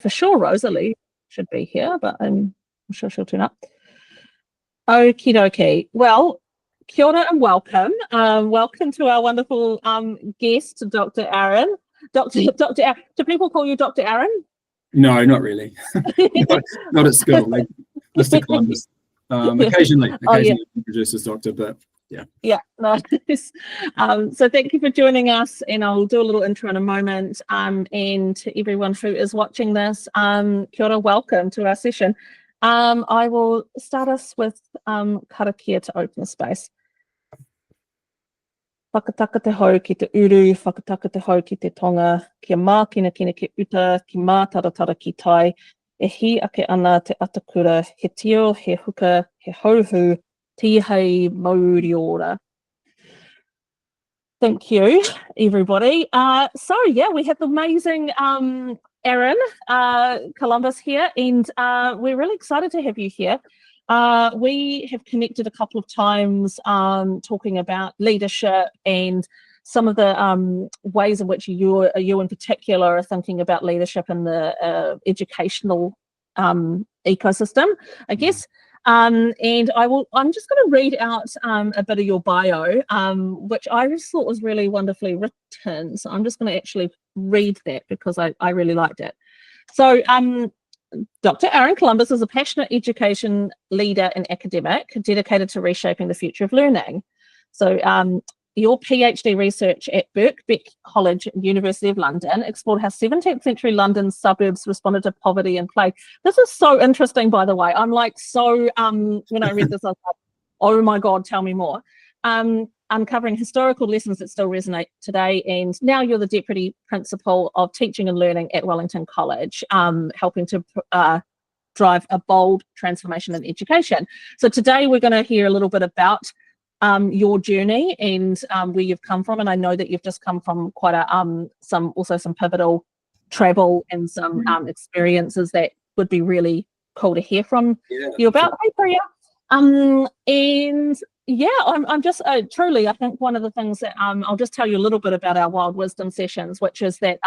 for sure Rosalie should be here, but I'm sure she'll turn up. Okie dokie. Well, kia ora and welcome. Welcome to our wonderful guest, Dr. Aaron. Dr. Aaron. Do people call you Dr. Aaron? No, not really. not at school. Like Mr. Columbus. Occasionally introduce as doctor, but yeah. Yeah, nice. So thank you for joining us, and I'll do a little intro in a moment. And to everyone who is watching this, kia ora, welcome to our session. I will start us with karakia to open the space. Whakataka te hau ki te uru, whakataka te hau ki te tonga, kia mā kina ki uta, ki mā taratara ki tai, e hi ake ana te atakura, he tio, he huka, he hauhu, tihei mauri ora. Thank you, everybody. So yeah, we have the amazing Aaron Columbus here, and we're really excited to have you here. We have connected a couple of times talking about leadership and some of the ways in which you in particular are thinking about leadership in the educational ecosystem, I guess. And I'm just going to read out a bit of your bio, which I just thought was really wonderfully written. So I'm just going to actually read that because I really liked it. So Dr. Aaron Columbus is a passionate education leader and academic dedicated to reshaping the future of learning. So your PhD research at Birkbeck College, University of London, explored how 17th century London suburbs responded to poverty and plague. This is so interesting, by the way. I'm like, so when I read this, I was like, oh my God, tell me more. Uncovering historical lessons that still resonate today. And now you're the Deputy Principal of Teaching and Learning at Wellington College, helping to drive a bold transformation in education. So today we're going to hear a little bit about your journey and where you've come from. And I know that you've just come from quite a some pivotal travel and some experiences that would be really cool to hear from you about. Hey, Priya. And yeah, I'm just truly, I think one of the things that I'll just tell you a little bit about our Wild Wisdom sessions, which is that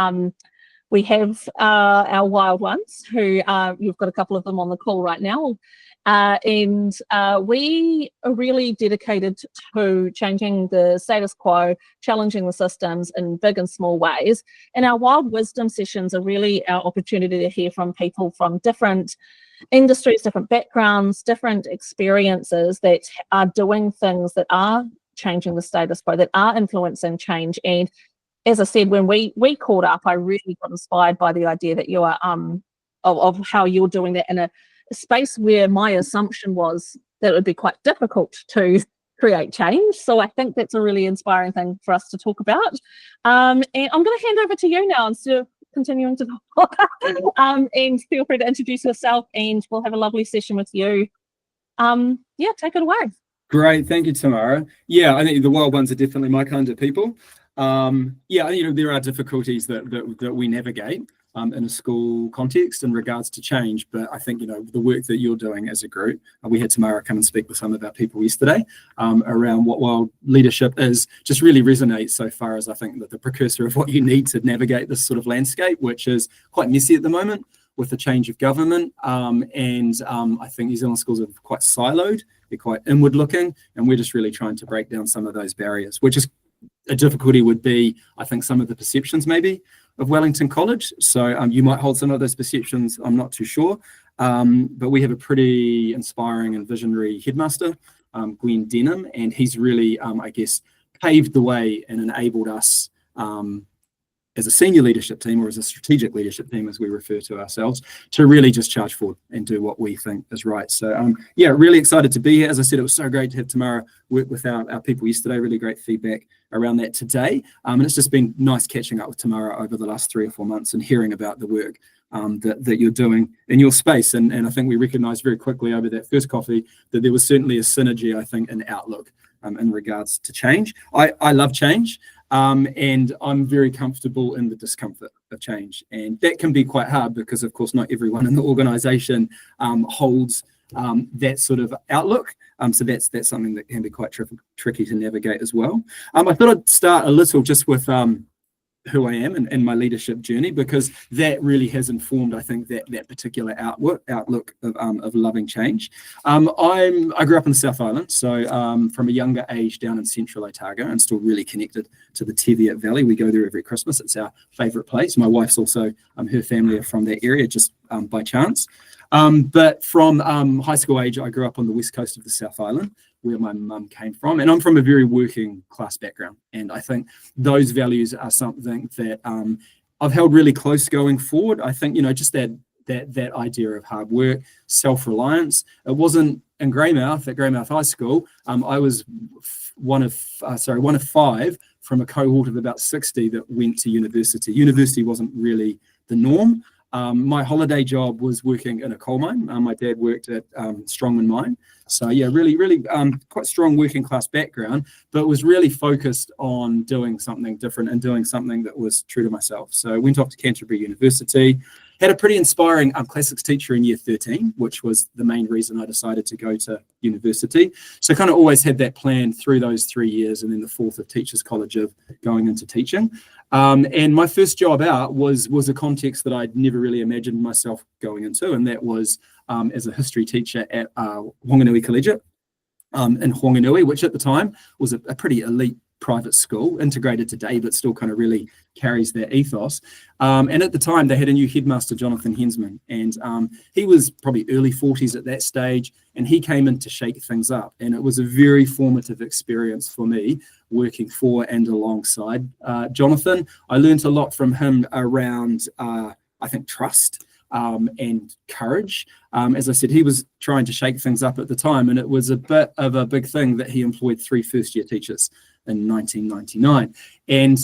we have our wild ones who you've got a couple of them on the call right now. And we are really dedicated to changing the status quo, challenging the systems in big and small ways. And our Wild Wisdom sessions are really our opportunity to hear from people from different industries, different backgrounds, different experiences that are doing things that are changing the status quo, that are influencing change. And as I said, when we caught up, I really got inspired by the idea that you are of how you're doing that in a space where my assumption was that it would be quite difficult to create change. So I think that's a really inspiring thing for us to talk about. And I'm going to hand over to you now instead of continuing to talk. And feel free to introduce yourself, and we'll have a lovely session with you. Yeah, take it away. Great, thank you, Tamara. Yeah, I think the wild ones are definitely my kind of people. Yeah, there are difficulties that we navigate in a school context in regards to change, but I think the work that you're doing as a group, we had Tamara come and speak with some of our people yesterday around what wild leadership is, just really resonates so far as I think that the precursor of what you need to navigate this sort of landscape, which is quite messy at the moment with the change of government, and I think New Zealand schools are quite siloed, they're quite inward looking, and we're just really trying to break down some of those barriers, which is a difficulty would be, I think, some of the perceptions maybe of Wellington College. So you might hold some of those perceptions, I'm not too sure. But we have a pretty inspiring and visionary headmaster, Gwen Denham, and he's really, I guess, paved the way and enabled us as a senior leadership team, or as a strategic leadership team, as we refer to ourselves, to really just charge forward and do what we think is right. So yeah, really excited to be here. As I said, it was so great to have Tamara work with our people yesterday, really great feedback around that today. And it's just been nice catching up with Tamara over the last 3 or 4 months and hearing about the work that you're doing in your space. And I think we recognised very quickly over that first coffee that there was certainly a synergy, I think, in outlook in regards to change. I love change. And I'm very comfortable in the discomfort of change. And that can be quite hard because, of course, not everyone in the organisation holds that sort of outlook. So that's something that can be quite tricky to navigate as well. I thought I'd start a little just with who I am and my leadership journey, because that really has informed, I think, that particular outlook of loving change. I grew up in the South Island, so from a younger age down in central Otago, and still really connected to the Teviot Valley. We go there every Christmas. It's our favourite place. My wife's also, her family are from that area, just by chance. But from high school age, I grew up on the west coast of the South Island, where my mum came from, and I'm from a very working class background, and I think those values are something that I've held really close going forward. I think, just that idea of hard work, self-reliance. It wasn't in Greymouth, at Greymouth High School. I was one of 5 from a cohort of about 60 that went to university. University wasn't really the norm. My holiday job was working in a coal mine. My dad worked at Strongman Mine. So yeah, really quite strong working class background, but was really focused on doing something different and doing something that was true to myself. So I went off to Canterbury University, had a pretty inspiring classics teacher in year 13, which was the main reason I decided to go to university. So kind of always had that plan through those 3 years, and then the 4th of Teachers College of going into teaching. And my first job out was a context that I'd never really imagined myself going into, and that was as a history teacher at Whanganui Collegiate in Whanganui, which at the time was a pretty elite private school, integrated today, but still kind of really carries that ethos. And at the time, they had a new headmaster, Jonathan Hensman, and he was probably early 40s at that stage, and he came in to shake things up. And it was a very formative experience for me, working for and alongside Jonathan. I learned a lot from him around, I think, trust and courage. As I said, he was trying to shake things up at the time, and it was a bit of a big thing that he employed 3 first-year teachers in 1999. And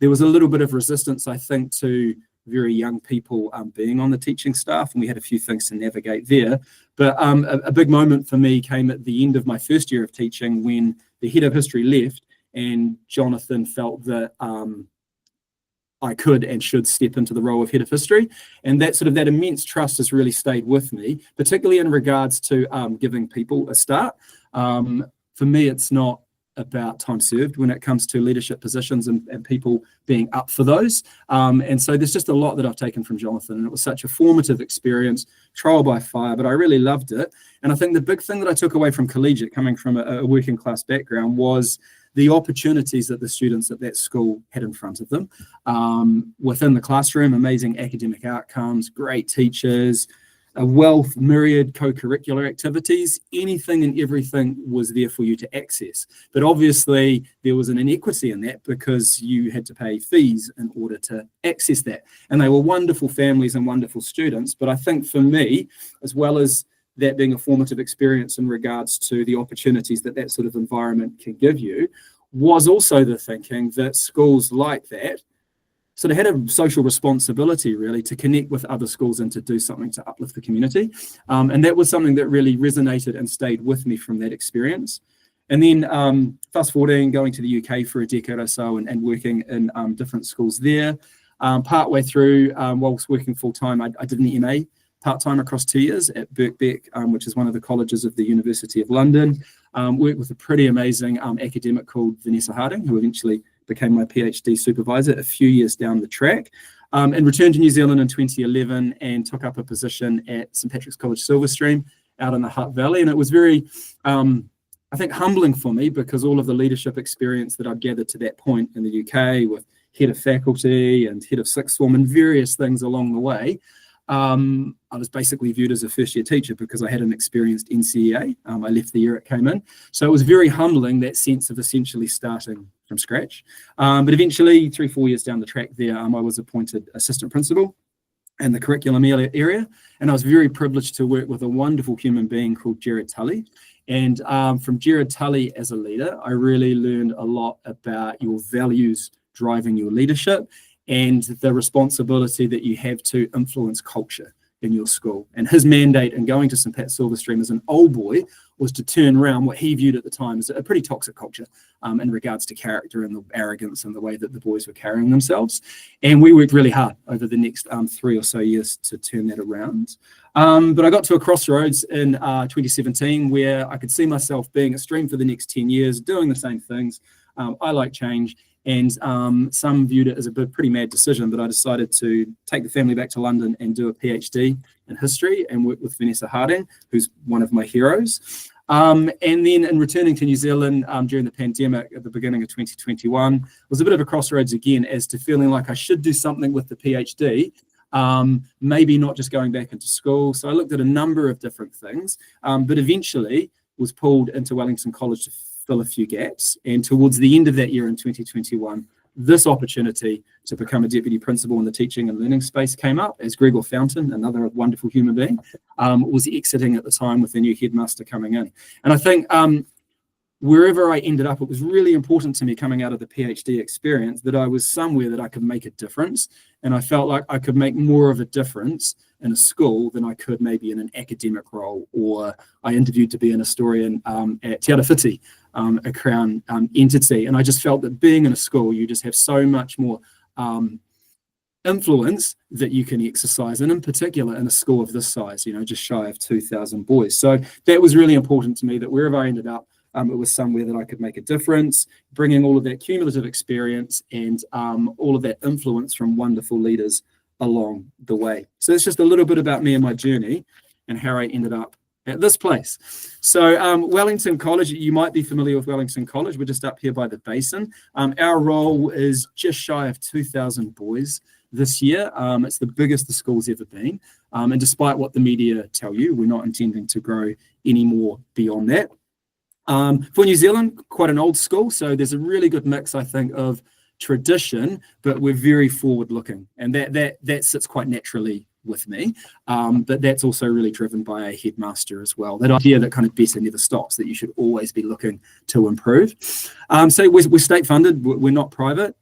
there was a little bit of resistance, I think, to very young people being on the teaching staff, and we had a few things to navigate there. But a big moment for me came at the end of my first year of teaching, when the head of history left, and Jonathan felt that I could and should step into the role of head of history. And that immense trust has really stayed with me, particularly in regards to giving people a start. For me, it's not about time served when it comes to leadership positions and people being up for those. And so there's just a lot that I've taken from Jonathan, and it was such a formative experience, trial by fire, but I really loved it. And I think the big thing that I took away from collegiate, coming from a working class background, was the opportunities that the students at that school had in front of them. Within the classroom, amazing academic outcomes, great teachers, a wealth, myriad co-curricular activities, anything and everything was there for you to access. But obviously there was an inequity in that, because you had to pay fees in order to access that. And they were wonderful families and wonderful students. But I think for me, as well as that being a formative experience in regards to the opportunities that sort of environment can give you, was also the thinking that schools like that sort of had a social responsibility, really, to connect with other schools and to do something to uplift the community. And that was something that really resonated and stayed with me from that experience. And then fast forwarding, going to the UK for a decade or so and working in different schools there. Partway through, whilst working full-time, I did an MA part-time across 2 years at Birkbeck, which is one of the colleges of the University of London. Worked with a pretty amazing academic called Vanessa Harding, who eventually became my PhD supervisor a few years down the track, and returned to New Zealand in 2011 and took up a position at St Patrick's College Silverstream out in the Hutt Valley. And it was very, I think, humbling for me, because all of the leadership experience that I'd gathered to that point in the UK with head of faculty and head of sixth form and various things along the way, I was basically viewed as a first-year teacher because I had an experienced NCEA. I left the year it came in. So it was very humbling, that sense of essentially starting from scratch. But eventually, 3-4 years down the track there, I was appointed assistant principal in the curriculum area. And I was very privileged to work with a wonderful human being called Jared Tully. And from Jared Tully as a leader, I really learned a lot about your values driving your leadership and the responsibility that you have to influence culture in your school. And his mandate in going to St Pat Silverstream as an old boy was to turn around what he viewed at the time as a pretty toxic culture in regards to character and the arrogance and the way that the boys were carrying themselves. And we worked really hard over the next 3 or so years to turn that around. But I got to a crossroads in 2017 where I could see myself being at Stream for the next 10 years, doing the same things. I like change. And some viewed it as a pretty mad decision, but I decided to take the family back to London and do a PhD in history and work with Vanessa Harding, who's one of my heroes. And then in returning to New Zealand during the pandemic at the beginning of 2021, was a bit of a crossroads again as to feeling like I should do something with the PhD, maybe not just going back into school. So I looked at a number of different things, but eventually was pulled into Wellington College to fill a few gaps. And towards the end of that year in 2021, this opportunity to become a deputy principal in the teaching and learning space came up as Gregor Fountain, another wonderful human being, was exiting at the time with the new headmaster coming in. And I think wherever I ended up, it was really important to me coming out of the PhD experience that I was somewhere that I could make a difference. And I felt like I could make more of a difference in a school than I could maybe in an academic role, or I interviewed to be an historian at Te Arawhiti, a Crown entity. And I just felt that being in a school, you just have so much more influence that you can exercise, and in particular in a school of this size, just shy of 2,000 boys. So that was really important to me, that wherever I ended up, it was somewhere that I could make a difference, bringing all of that cumulative experience and all of that influence from wonderful leaders along the way. So it's just a little bit about me and my journey and how I ended up at this place. So Wellington College, you might be familiar with Wellington College. We're just up here by the basin. Our role is just shy of 2,000 boys this year. It's the biggest the school's ever been. And despite what the media tell you, we're not intending to grow any more beyond that. For New Zealand, quite an old school, so there's a really good mix, I think, of tradition, but we're very forward-looking, and that sits quite naturally with me. But that's also really driven by a headmaster as well. That idea that kind of better never stops, that you should always be looking to improve. So we're state-funded, we're not private.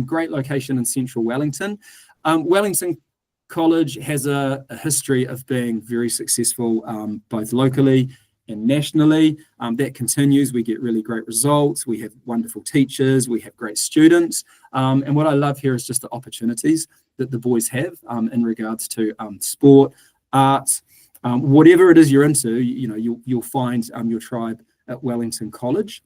Great location in central Wellington. Wellington College has a history of being very successful, both locally and nationally. That continues. We get really great results. We have wonderful teachers. We have great students. And what I love here is just the opportunities that the boys have in regards to sport, arts, whatever it is you're into. You'll find your tribe at Wellington College.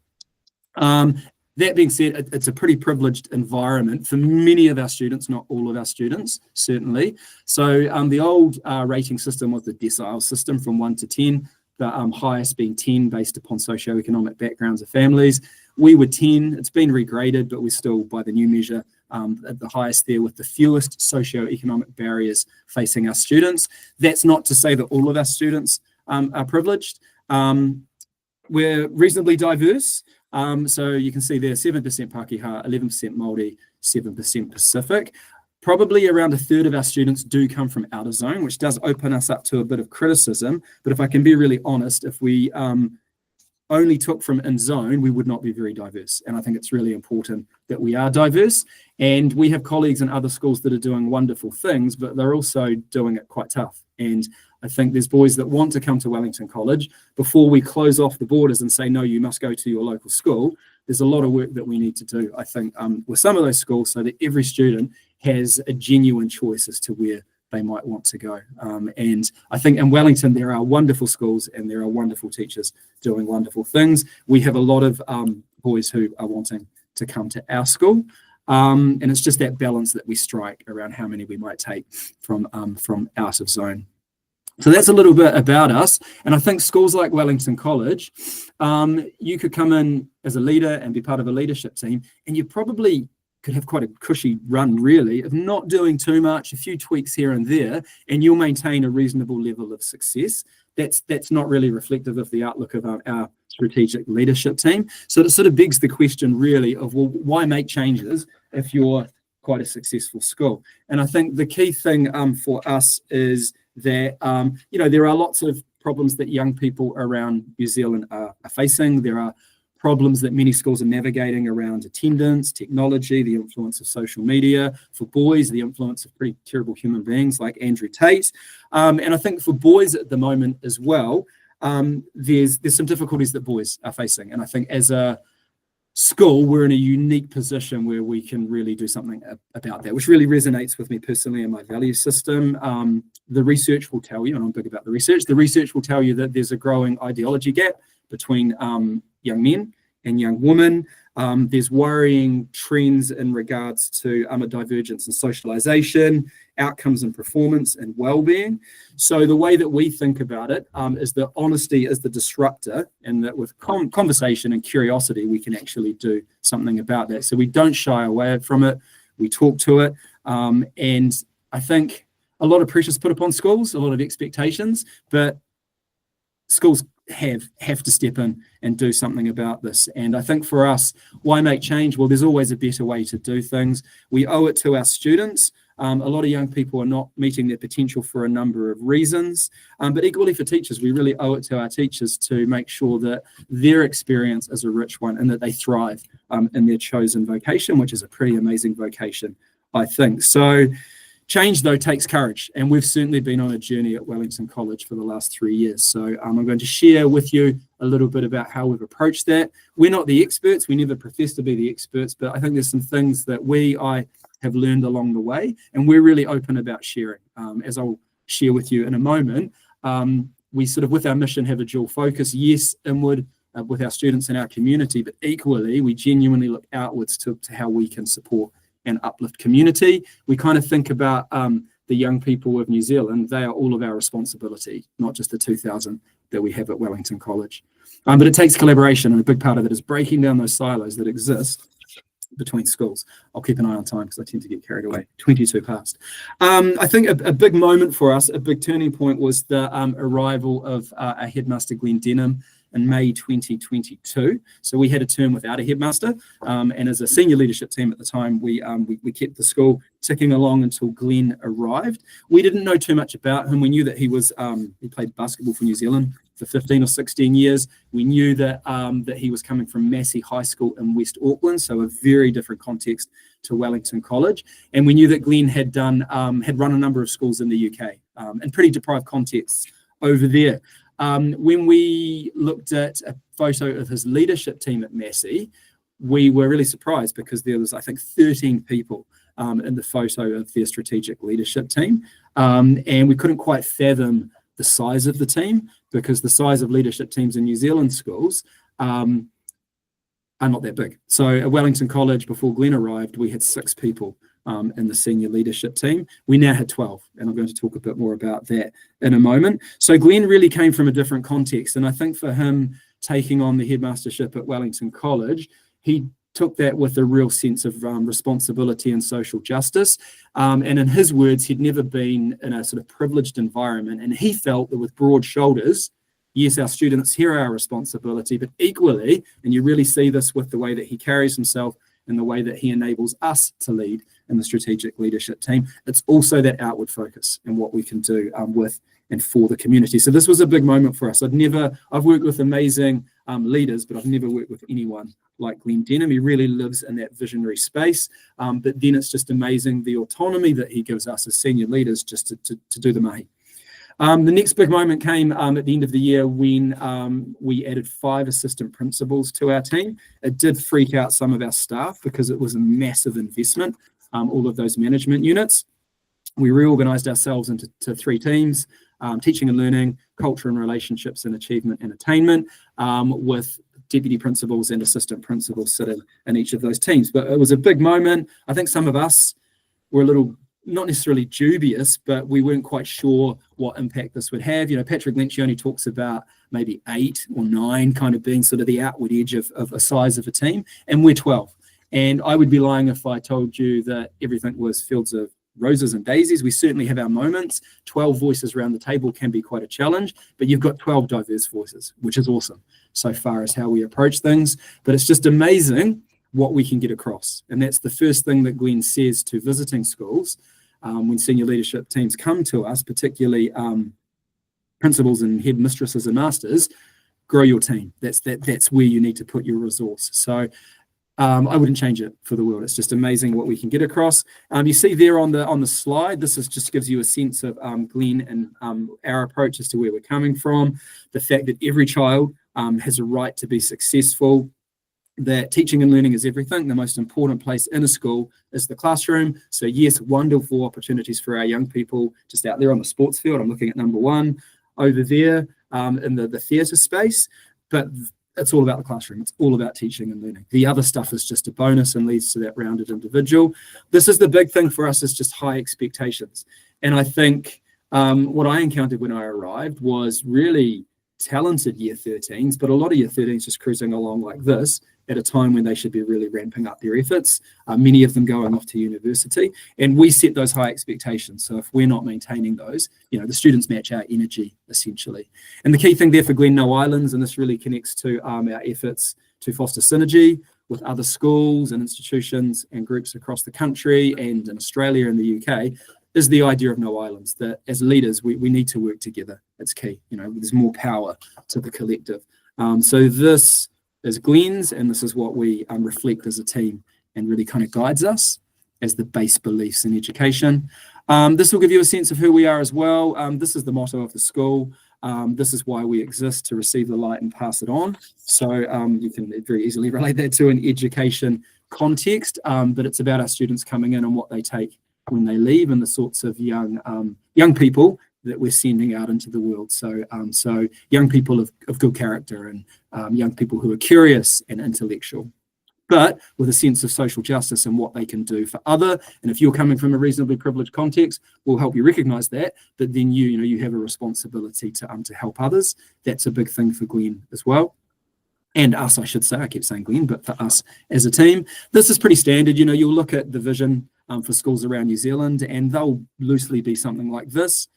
That being said, it's a pretty privileged environment for many of our students, not all of our students, certainly. So the old rating system was the decile system from 1 to 10. The highest being 10 based upon socioeconomic backgrounds of families. We were 10, it's been regraded, but we're still, by the new measure, at the highest there with the fewest socioeconomic barriers facing our students. That's not to say that all of our students are privileged. We're reasonably diverse. So you can see there 7% Pākehā, 11% Māori, 7% Pacific. Probably around a third of our students do come from outer zone, which does open us up to a bit of criticism. But if I can be really honest, if we only took from in zone, we would not be very diverse. And I think it's really important that we are diverse. And we have colleagues in other schools that are doing wonderful things, but they're also doing it quite tough. And I think there's boys that want to come to Wellington College. Before we close off the borders and say, no, you must go to your local school, there's a lot of work that we need to do, I think, with some of those schools, so that every student has a genuine choice as to where they might want to go. And I think in Wellington, there are wonderful schools and there are wonderful teachers doing wonderful things. We have a lot of boys who are wanting to come to our school. And it's just that balance that we strike around how many we might take from out of zone. So that's a little bit about us. And I think schools like Wellington College, you could come in as a leader and be part of a leadership team, and you probably could have quite a cushy run, really, of not doing too much, a few tweaks here and there, and you'll maintain a reasonable level of success. That's not really reflective of the outlook of our strategic leadership team. So it sort of begs the question, really, of, well, why make changes if you're quite a successful school? And I think the key thing for us is that, there are lots of problems that young people around New Zealand are facing. There are problems that many schools are navigating around attendance, technology, the influence of social media. For boys, the influence of pretty terrible human beings like Andrew Tate. And I think for boys at the moment as well, there's some difficulties that boys are facing. And I think as a school, we're in a unique position where we can really do something about that, which really resonates with me personally and my value system. The research will tell you, and I'm big about the research will tell you that there's a growing ideology gap between young men and young women. There's worrying trends in regards to a divergence in socialisation, outcomes and performance, and well-being. So the way that we think about it is that honesty is the disruptor, and that with conversation and curiosity, we can actually do something about that. So we don't shy away from it. We talk to it. And I think a lot of pressure is put upon schools, a lot of expectations, but schools have to step in and do something about this. And I think for us, why make change? Well, there's always a better way to do things. We owe it to our students. A lot of young people are not meeting their potential for a number of reasons, but equally for teachers, we really owe it to our teachers to make sure that their experience is a rich one and that they thrive in their chosen vocation, which is a pretty amazing vocation, I think. So change, though, takes courage, and we've certainly been on a journey at Wellington College for the last 3 years. So I'm going to share with you a little bit about how we've approached that. We're not the experts. We never profess to be the experts, but I think there's some things that I have learned along the way, and we're really open about sharing. As I'll share with you in a moment, we sort of, with our mission, have a dual focus. Yes, inward with our students and our community, but equally, we genuinely look outwards to how we can support and uplift community. We kind of think about the young people of New Zealand. They are all of our responsibility, not just the 2,000 that we have at Wellington College. But it takes collaboration, and a big part of it is breaking down those silos that exist between schools. I'll keep an eye on time because I tend to get carried away. 22 past. I think a big moment for us, a big turning point, was the arrival of our headmaster, Glenn Denham, in May 2022. So we had a term without a headmaster, and as a senior leadership team at the time, we kept the school ticking along until Glenn arrived. We didn't know too much about him. We knew that he played basketball for New Zealand for 15 or 16 years. We knew that he was coming from Massey High School in West Auckland, so a very different context to Wellington College. And we knew that Glenn had run a number of schools in the UK, in pretty deprived contexts over there. When we looked at a photo of his leadership team at Massey, we were really surprised because there was, I think, 13 people in the photo of their strategic leadership team. And we couldn't quite fathom the size of the team, because the size of leadership teams in New Zealand schools are not that big. So at Wellington College, before Glenn arrived, we had 6 people in the senior leadership team. We now had 12, and I'm going to talk a bit more about that in a moment. So Glenn really came from a different context, and I think for him taking on the headmastership at Wellington College, he took that with a real sense of responsibility and social justice. And in his words, he'd never been in a sort of privileged environment, and he felt that with broad shoulders, yes, our students, here are our responsibility, but equally, and you really see this with the way that he carries himself and the way that he enables us to lead in the strategic leadership team, it's also that outward focus and what we can do with and for the community. So this was a big moment for us. I've worked with amazing leaders, but I've never worked with anyone like Glenn Denham. He really lives in that visionary space, but then it's just amazing the autonomy that he gives us as senior leaders just to do the mahi. The next big moment came at the end of the year when we added 5 assistant principals to our team. It did freak out some of our staff because it was a massive investment, all of those management units. We reorganised ourselves into 3 teams, teaching and learning, culture and relationships, and achievement and attainment, with deputy principals and assistant principals sitting in each of those teams. But it was a big moment. I think some of us were a little, not necessarily dubious, but we weren't quite sure what impact this would have. You know, Patrick Lencioni talks about maybe 8 or 9 kind of being sort of the outward edge of a size of a team, and we're 12. And I would be lying if I told you that everything was fields of roses and daisies. We certainly have our moments. 12 voices around the table can be quite a challenge, but you've got 12 diverse voices, which is awesome so far as how we approach things. But it's just amazing what we can get across. And that's the first thing that Glenn says to visiting schools when senior leadership teams come to us, particularly principals and headmistresses and masters: grow your team. That's where you need to put your resource. So I wouldn't change it for the world. It's just amazing what we can get across. You see there on the slide, this just gives you a sense of Glenn and our approach as to where we're coming from. The fact that every child has a right to be successful, that teaching and learning is everything. The most important place in a school is the classroom. So yes, wonderful opportunities for our young people just out there on the sports field. I'm looking at number 1 over there in the theatre space. But it's all about the classroom. It's all about teaching and learning. The other stuff is just a bonus and leads to that rounded individual. This is the big thing for us, is just high expectations. And I think what I encountered when I arrived was really talented year 13s, but a lot of year 13s just cruising along like this at a time when they should be really ramping up their efforts, many of them going off to university. And we set those high expectations. So if we're not maintaining those, the students match our energy, essentially. And the key thing there for Glen No Islands, and this really connects to our efforts to foster synergy with other schools and institutions and groups across the country and in Australia and the UK, is the idea of no islands, that as leaders, we need to work together. It's key. There's more power to the collective. So this is Glen's, and this is what we reflect as a team, and really kind of guides us as the base beliefs in education. This will give you a sense of who we are as well. This is the motto of the school. This is why we exist, to receive the light and pass it on. So you can very easily relate that to an education context, but it's about our students coming in and what they take when they leave, and the sorts of young people that we're sending out into the world. So young people of good character, and young people who are curious and intellectual, but with a sense of social justice and what they can do for other. And if you're coming from a reasonably privileged context, we'll help you recognize that, but then you have a responsibility to help others. That's a big thing for Glen as well. And us, I should say. I keep saying Glen, but for us as a team, this is pretty standard. You'll look at the vision for schools around New Zealand, and they'll loosely be something like this.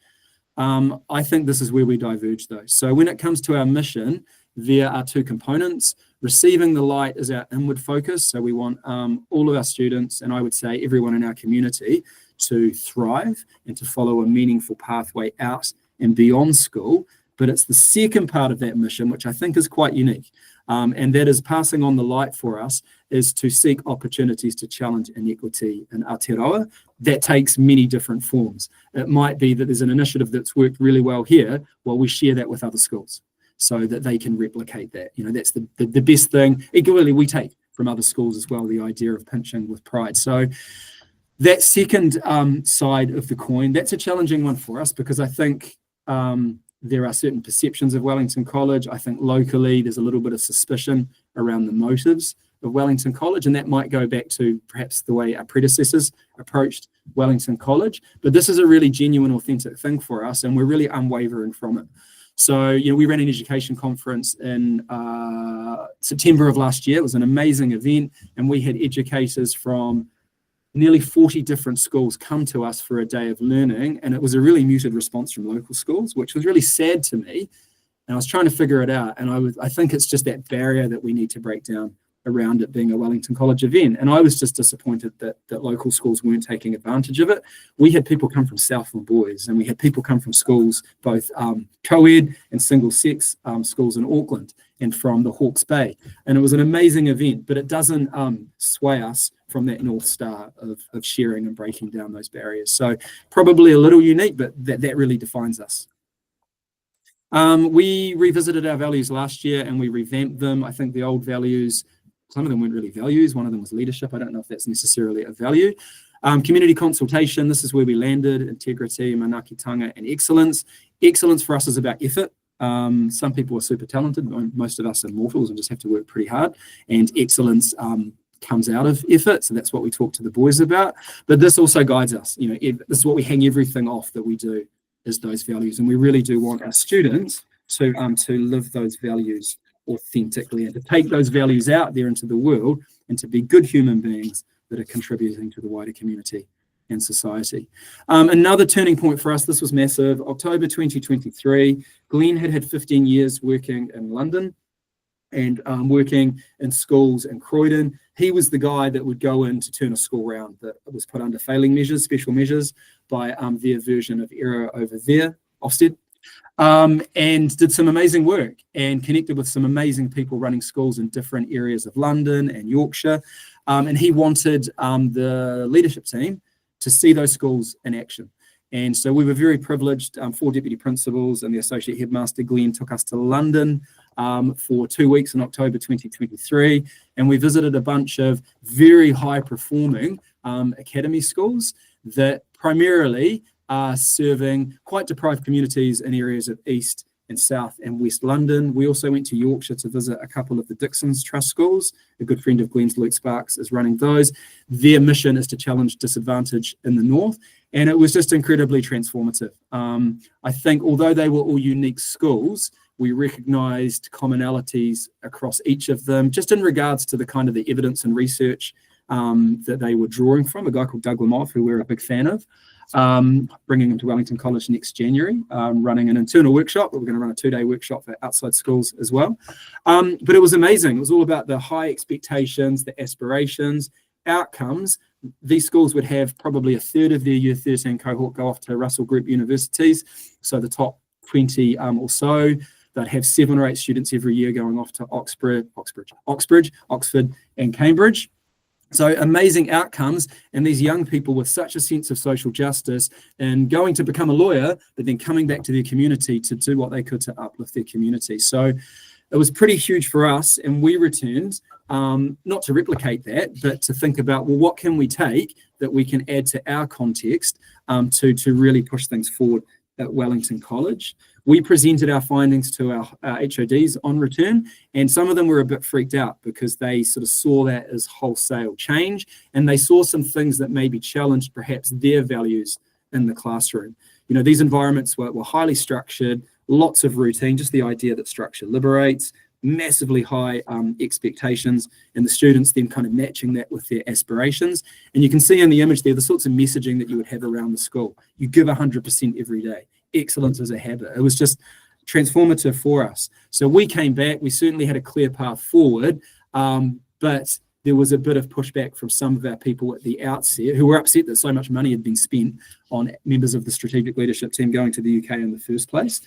I think this is where we diverge, though. So when it comes to our mission, there are two components. Receiving the light is our inward focus. So we want all of our students, and I would say everyone in our community, to thrive and to follow a meaningful pathway out and beyond school. But it's the second part of that mission, which I think is quite unique. And that is passing on the light for us, is to seek opportunities to challenge inequity in Aotearoa. That takes many different forms. It might be that there's an initiative that's worked really well here, well, we share that with other schools so that they can replicate that. That's the best thing. Equally, we take from other schools as well, the idea of pinching with pride. So that second side of the coin, that's a challenging one for us, because I think there are certain perceptions of Wellington College. I think locally there's a little bit of suspicion around the motives of Wellington College, and that might go back to perhaps the way our predecessors approached Wellington College. But this is a really genuine, authentic thing for us, and we're really unwavering from it. So, we ran an education conference in September of last year. It was an amazing event, and we had educators from nearly 40 different schools come to us for a day of learning, and it was a really muted response from local schools, which was really sad to me. And I was trying to figure it out, and I think it's just that barrier that we need to break down around it being a Wellington College event. And I was just disappointed that local schools weren't taking advantage of it. We had people come from Southland Boys, and we had people come from schools, both co-ed and single-sex schools in Auckland and from the Hawke's Bay. And it was an amazing event, but it doesn't sway us from that North Star of sharing and breaking down those barriers. So probably a little unique, but that really defines us. We revisited our values last year, and we revamped them. I think the old values, some of them weren't really values. One of them was leadership. I don't know if that's necessarily a value. Community consultation, this is where we landed: integrity, manakitanga, and excellence. Excellence for us is about effort. Some people are super talented. Most of us are mortals and just have to work pretty hard. And excellence comes out of effort. So that's what we talk to the boys about. But this also guides us. This is what we hang everything off that we do, is those values. And we really do want our students to live those values authentically, and to take those values out there into the world, and to be good human beings that are contributing to the wider community and society. Another turning point for us, this was massive. October 2023, Glen had 15 years working in London and working in schools in Croydon. He was the guy that would go in to turn a school round that was put under failing measures, special measures, by their version of ERA over there, Ofsted. And did some amazing work and connected with some amazing people running schools in different areas of London and Yorkshire. And he wanted the leadership team to see those schools in action. And so we were very privileged. 4 deputy principals and the associate headmaster, Glen, took us to London for 2 weeks in October 2023. And we visited a bunch of very high performing academy schools that primarily are serving quite deprived communities in areas of East and South and West London. We also went to Yorkshire to visit a couple of the Dixon's Trust schools. A good friend of Glenn's, Luke Sparks, is running those. Their mission is to challenge disadvantage in the North, and it was just incredibly transformative. I think although they were all unique schools, we recognised commonalities across each of them, just in regards to the kind of the evidence and research that they were drawing from. A guy called Doug Lamothe, who we're a big fan of, bringing him to Wellington College next January, running an internal workshop, but we're going to run a 2-day workshop for outside schools as well. But it was amazing. It was all about the high expectations, the aspirations, outcomes. These schools would have probably a third of their Year 13 cohort go off to Russell Group universities, so the top 20 or so. They'd have 7 or 8 students every year going off to Oxford, and Cambridge. So amazing outcomes, and these young people with such a sense of social justice and going to become a lawyer, but then coming back to their community to do what they could to uplift their community. So it was pretty huge for us, and we returned, not to replicate that, but to think about, well, what can we take that we can add to our context to really push things forward at Wellington College. We presented our findings to our HODs on return, and some of them were a bit freaked out because they sort of saw that as wholesale change, and they saw some things that maybe challenged perhaps their values in the classroom. You know, these environments were highly structured, lots of routine, just the idea that structure liberates, massively high expectations, and the students then kind of matching that with their aspirations. And you can see in the image there the sorts of messaging that you would have around the school. You give 100% every day. Excellence is a habit. It was just transformative for us. So we came back. We certainly had a clear path forward, but there was a bit of pushback from some of our people at the outset who were upset that so much money had been spent on members of the strategic leadership team going to the UK in the first place.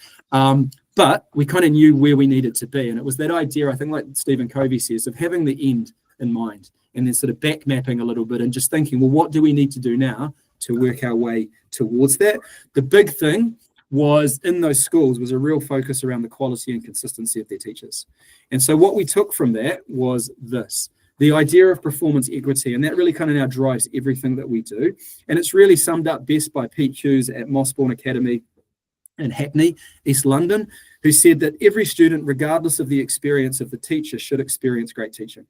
But we kind of knew where we needed to be. And it was that idea, I think, like Stephen Covey says, of having the end in mind and then sort of back mapping a little bit and just thinking, well, what do we need to do now to work our way towards that? The big thing was in those schools was a real focus around the quality and consistency of their teachers. And so what we took from that was this, the idea of performance equity, and that really kind of now drives everything that we do. And it's really summed up best by Pete Hughes at Mossbourne Academy in Hackney, East London, who said that every student, regardless of the experience of the teacher, should experience great teaching.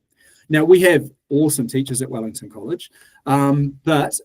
Now, we have awesome teachers at Wellington College, but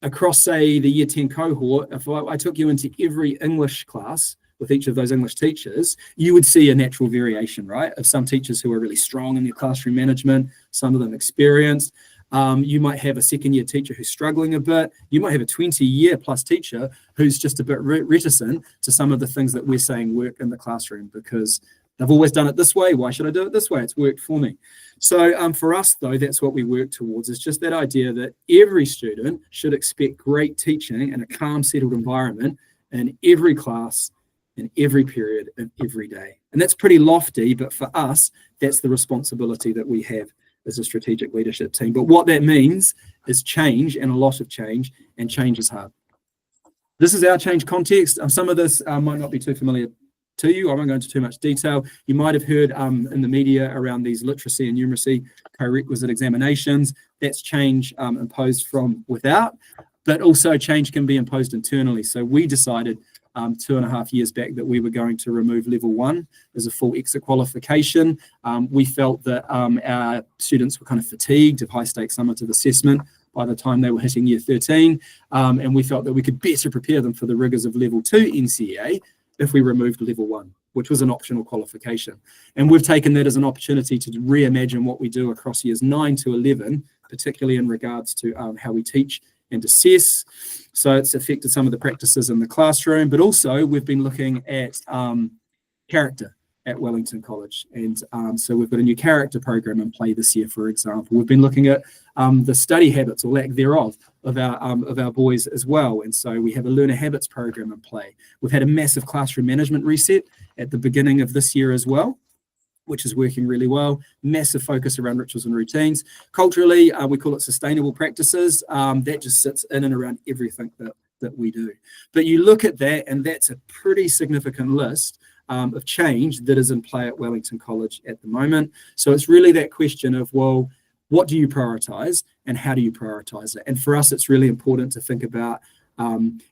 across, say, the Year 10 cohort, if I took you into every English class with each of those English teachers, you would see a natural variation, right? Of some teachers who are really strong in their classroom management, some of them experienced. You might have a second-year teacher who's struggling a bit. You might have a 20-year-plus teacher who's just a bit reticent to some of the things that we're saying work in the classroom because they've always done it this way. Why should I do it this way? It's worked for me. So for us, though, that's what we work towards. It's just that idea that every student should expect great teaching in a calm, settled environment in every class, in every period, and every day. And that's pretty lofty, but for us, that's the responsibility that we have as a strategic leadership team. But what that means is change, and a lot of change, and change is hard. This is our change context. Some of this might not be too familiar to you. I won't go into too much detail. You might have heard in the media around these literacy and numeracy prerequisite examinations. That's change imposed from without, but also change can be imposed internally. So we decided 2.5 years back that we were going to remove level 1 as a full exit qualification. We felt that our students were kind of fatigued of high stakes summative assessment by the time they were hitting Year 13, and we felt that we could better prepare them for the rigors of level 2 NCEA if we removed level 1, which was an optional qualification. And we've taken that as an opportunity to reimagine what we do across years 9 to 11, particularly in regards to how we teach and assess. So it's affected some of the practices in the classroom, but also we've been looking at character at Wellington College. And so we've got a new character program in play this year, for example. We've been looking at the study habits or lack thereof of our boys as well. And so we have a learner habits program in play. We've had a massive classroom management reset at the beginning of this year as well, which is working really well. Massive focus around rituals and routines. Culturally, we call it sustainable practices. That just sits in and around everything that we do. But you look at that, and that's a pretty significant list of change that is in play at Wellington College at the moment. So it's really that question of, well, what do you prioritize and how do you prioritize it? And for us, it's really important to think about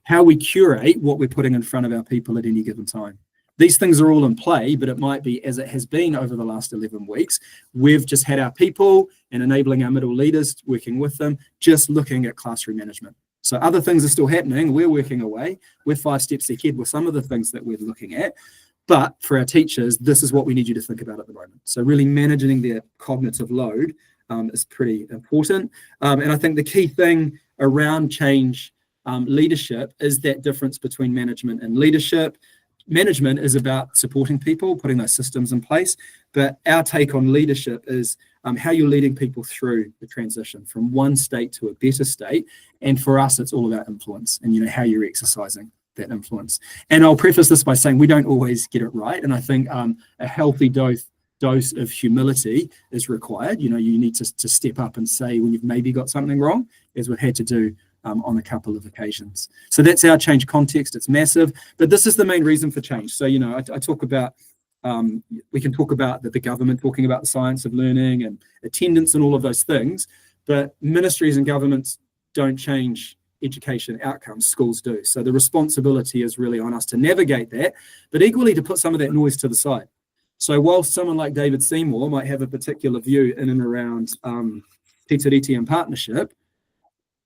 how we curate what we're putting in front of our people at any given time. These things are all in play, but it might be, as it has been over the last 11 weeks, we've just had our people and enabling our middle leaders, working with them, just looking at classroom management. So other things are still happening. We're working away. We're 5 steps ahead with some of the things that we're looking at. But for our teachers, this is what we need you to think about at the moment. So really managing their cognitive load is pretty important. And I think the key thing around change leadership is that difference between management and leadership. Management is about supporting people, putting those systems in place. But our take on leadership is how you're leading people through the transition from one state to a better state. And for us, it's all about influence and, how you're exercising that influence. And I'll preface this by saying we don't always get it right. And I think a healthy dose of humility is required. You need to step up and say when you've maybe got something wrong, as we've had to do on a couple of occasions. So that's our change context. It's massive, but this is the main reason for change. So, I talk about, we can talk about the government talking about the science of learning and attendance and all of those things, but ministries and governments don't change education outcomes, schools do. So the responsibility is really on us to navigate that, but equally to put some of that noise to the side. So while someone like David Seymour might have a particular view in and around Te Tiriti and partnership,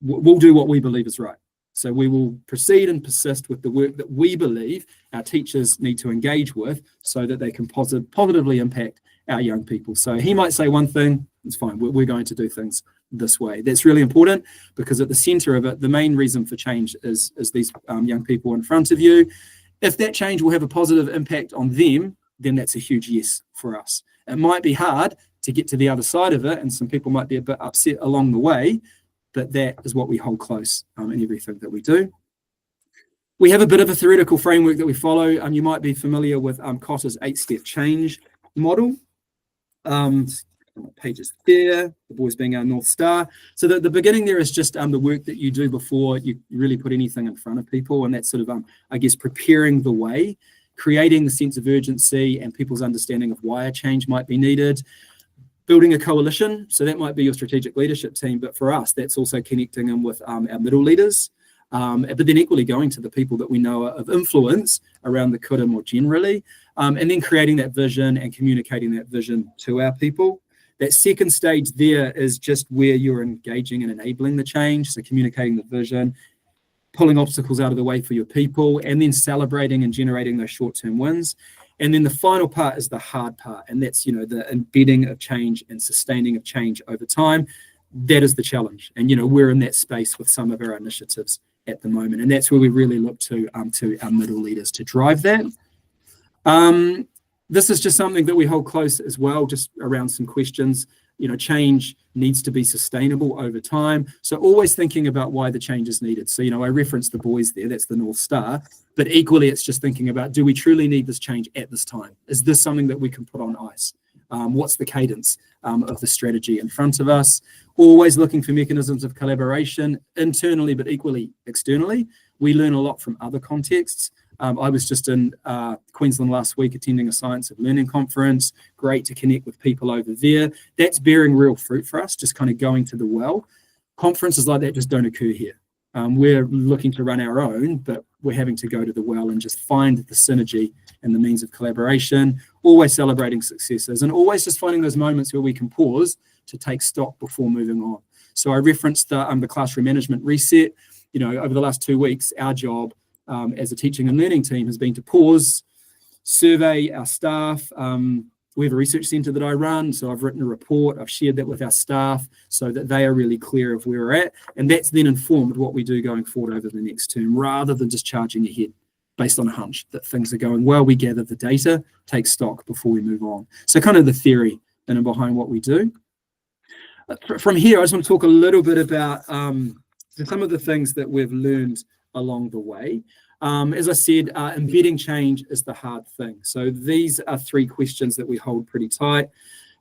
we'll do what we believe is right. So we will proceed and persist with the work that we believe our teachers need to engage with so that they can positively impact our young people. So he might say one thing, it's fine, we're going to do things this way. That's really important because at the center of it, the main reason for change is these young people in front of you. If that change will have a positive impact on them, then that's a huge yes for us. It might be hard to get to the other side of it, and some people might be a bit upset along the way, but that is what we hold close in everything that we do. We have a bit of a theoretical framework that we follow. You might be familiar with Kotter's 8-step change model. Pages there, the boys being our North Star. So the beginning there is just the work that you do before you really put anything in front of people, and that's sort of, I guess, preparing the way, creating the sense of urgency and people's understanding of why a change might be needed. Building a coalition, so that might be your strategic leadership team, but for us, that's also connecting them with our middle leaders, but then equally going to the people that we know are of influence around the kura more generally, and then creating that vision and communicating that vision to our people. That second stage there is just where you're engaging and enabling the change, so communicating the vision, pulling obstacles out of the way for your people, and then celebrating and generating those short-term wins. And then the final part is the hard part, and that's, the embedding of change and sustaining of change over time. That is the challenge. And, we're in that space with some of our initiatives at the moment, and that's where we really look to our middle leaders to drive that. This is just something that we hold close as well, just around some questions. Change needs to be sustainable over time. So always thinking about why the change is needed. So, I referenced the boys there, that's the North Star, but equally it's just thinking about, do we truly need this change at this time? Is this something that we can put on ice? What's the cadence of the strategy in front of us? Always looking for mechanisms of collaboration internally, but equally externally. We learn a lot from other contexts. I was just in Queensland last week attending a Science of Learning conference. Great to connect with people over there. That's bearing real fruit for us, just kind of going to the well. Conferences like that just don't occur here. We're looking to run our own, but we're having to go to the well and just find the synergy and the means of collaboration, always celebrating successes, and always just finding those moments where we can pause to take stock before moving on. So I referenced the classroom management reset. Over the last 2 weeks, our job as a teaching and learning team has been to pause, survey our staff. We have a research centre that I run, so I've written a report, I've shared that with our staff so that they are really clear of where we're at, and that's then informed what we do going forward over the next term, rather than just charging ahead based on a hunch that things are going well. We gather the data, take stock before we move on. So kind of the theory in and behind what we do. From here, I just want to talk a little bit about some of the things that we've learned along the way. As I said, embedding change is the hard thing. So these are 3 questions that we hold pretty tight.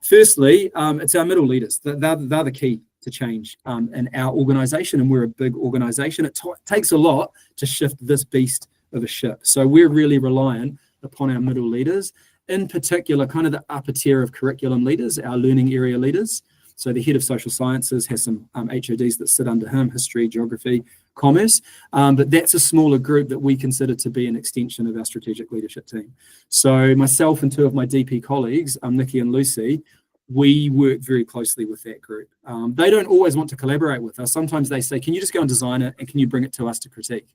Firstly, it's our middle leaders. They're the key to change in our organisation, and we're a big organisation. It takes a lot to shift this beast of a ship. So we're really reliant upon our middle leaders, in particular, kind of the upper tier of curriculum leaders, our learning area leaders. So the head of social sciences has some HODs that sit under him, history, geography, commerce, but that's a smaller group that we consider to be an extension of our strategic leadership team. So myself and two of my DP colleagues, Nikki and Lucy, we work very closely with that group. They don't always want to collaborate with us. Sometimes they say, can you just go and design it, and can you bring it to us to critique?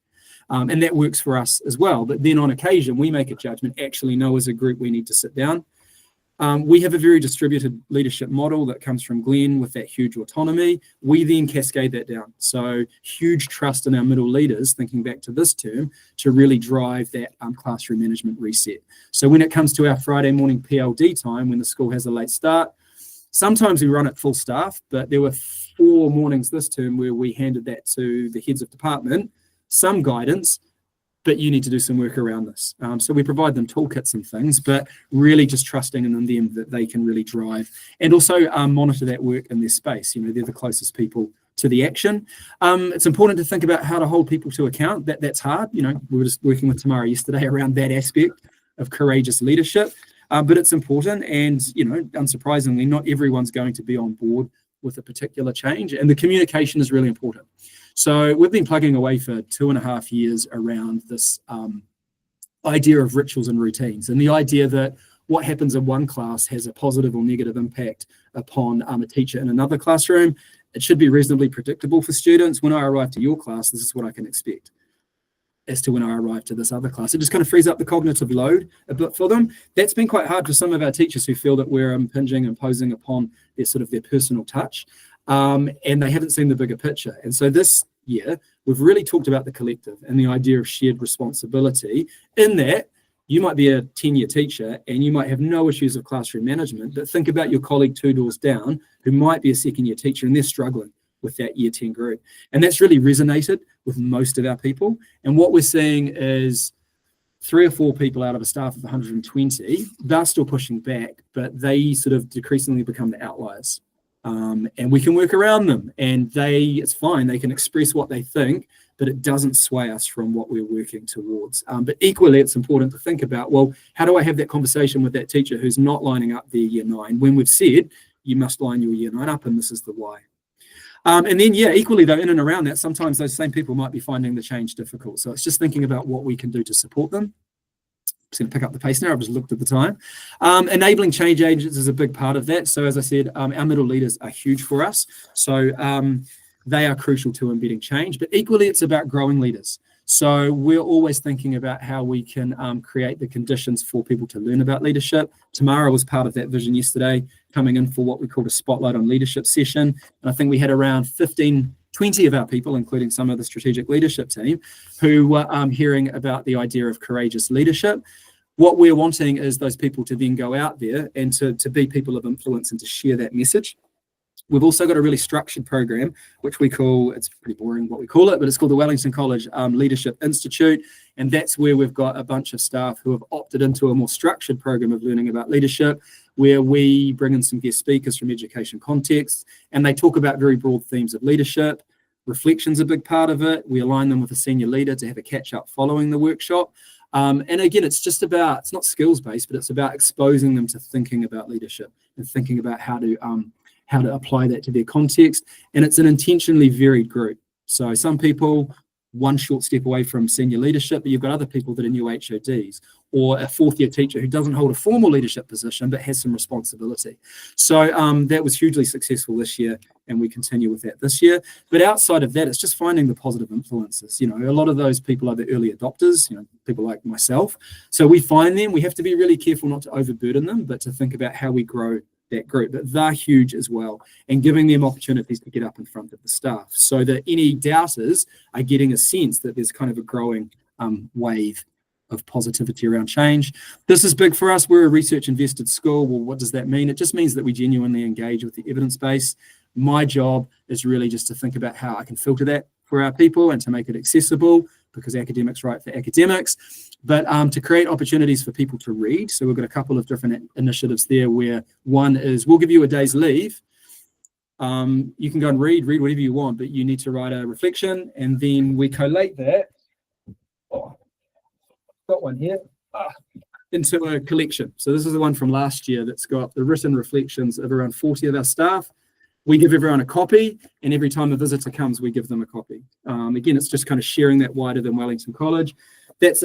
And that works for us as well. But then on occasion, we make a judgment, actually, no, as a group, we need to sit down. We have a very distributed leadership model that comes from Glenn with that huge autonomy. We then cascade that down. So huge trust in our middle leaders, thinking back to this term, to really drive that classroom management reset. So when it comes to our Friday morning PLD time, when the school has a late start, sometimes we run at full staff, but there were 4 mornings this term where we handed that to the heads of department, some guidance, but you need to do some work around this. So we provide them toolkits and things, but really just trusting in them that they can really drive and also monitor that work in their space. You know, they're the closest people to the action. It's important to think about how to hold people to account. That's hard. You know, we were just working with Tamara yesterday around that aspect of courageous leadership, but it's important. And, you know, unsurprisingly, not everyone's going to be on board with a particular change, and the communication is really important. So we've been plugging away for 2.5 years around this idea of rituals and routines, and the idea that what happens in one class has a positive or negative impact upon a teacher in another classroom. It should be reasonably predictable for students. When I arrive to your class, this is what I can expect as to when I arrive to this other class. It just kind of frees up the cognitive load a bit for them. That's been quite hard for some of our teachers who feel that we're impinging, imposing upon their personal touch. And they haven't seen the bigger picture. And so this year, we've really talked about the collective and the idea of shared responsibility, in that you might be a 10-year teacher and you might have no issues of classroom management, but think about your colleague 2 doors down who might be a second-year teacher and they're struggling with that year 10 group. And that's really resonated with most of our people. And what we're seeing is 3 or 4 people out of a staff of 120, they're still pushing back, but they sort of decreasingly become the outliers. And we can work around them, and it's fine. They can express what they think, but it doesn't sway us from what we're working towards. But equally, it's important to think about, well, how do I have that conversation with that teacher who's not lining up their year 9 when we've said you must line your year 9 up, and this is the why. And then, equally though, in and around that, sometimes those same people might be finding the change difficult. So it's just thinking about what we can do to support them. I'm just going to pick up the pace now. I've just looked at the time. Enabling change agents is a big part of that. So as I said, our middle leaders are huge for us. So they are crucial to embedding change, but equally it's about growing leaders. So we're always thinking about how we can create the conditions for people to learn about leadership. Tamara was part of that vision yesterday, coming in for what we called a Spotlight on Leadership session. And I think we had around 20 of our people, including some of the strategic leadership team, who were hearing about the idea of courageous leadership. What we're wanting is those people to then go out there and to be people of influence and to share that message. We've also got a really structured program, which we call, it's pretty boring what we call it, but it's called the Wellington College Leadership Institute. And that's where we've got a bunch of staff who have opted into a more structured program of learning about leadership, where we bring in some guest speakers from education contexts, and they talk about very broad themes of leadership. Reflection's a big part of it. We align them with a senior leader to have a catch up following the workshop. And again, it's just about, it's not skills based, but it's about exposing them to thinking about leadership and thinking about how to apply that to their context. And it's an intentionally varied group. So some people, one short step away from senior leadership, but you've got other people that are new HODs, or a 4th-year teacher who doesn't hold a formal leadership position but has some responsibility. So that was hugely successful this year, and we continue with that this year. But outside of that, it's just finding the positive influences. You know, a lot of those people are the early adopters, you know, people like myself. So we find them. We have to be really careful not to overburden them, but to think about how we grow that group. But they're huge as well, and giving them opportunities to get up in front of the staff so that any doubters are getting a sense that there's kind of a growing wave of positivity around change. This is big for us. We're a research invested school. Well, what does that mean? It just means that we genuinely engage with the evidence base. My job is really just to think about how I can filter that for our people and to make it accessible, because academics write for academics, but to create opportunities for people to read. So we've got a couple of different initiatives there, where one is we'll give you a day's leave. You can go and read whatever you want, but you need to write a reflection, and then we collate that. Got one here, into a collection. So this is the one from last year that's got the written reflections of around 40 of our staff. We give everyone a copy, and every time a visitor comes, we give them a copy. Again, it's just kind of sharing that wider than Wellington College. That's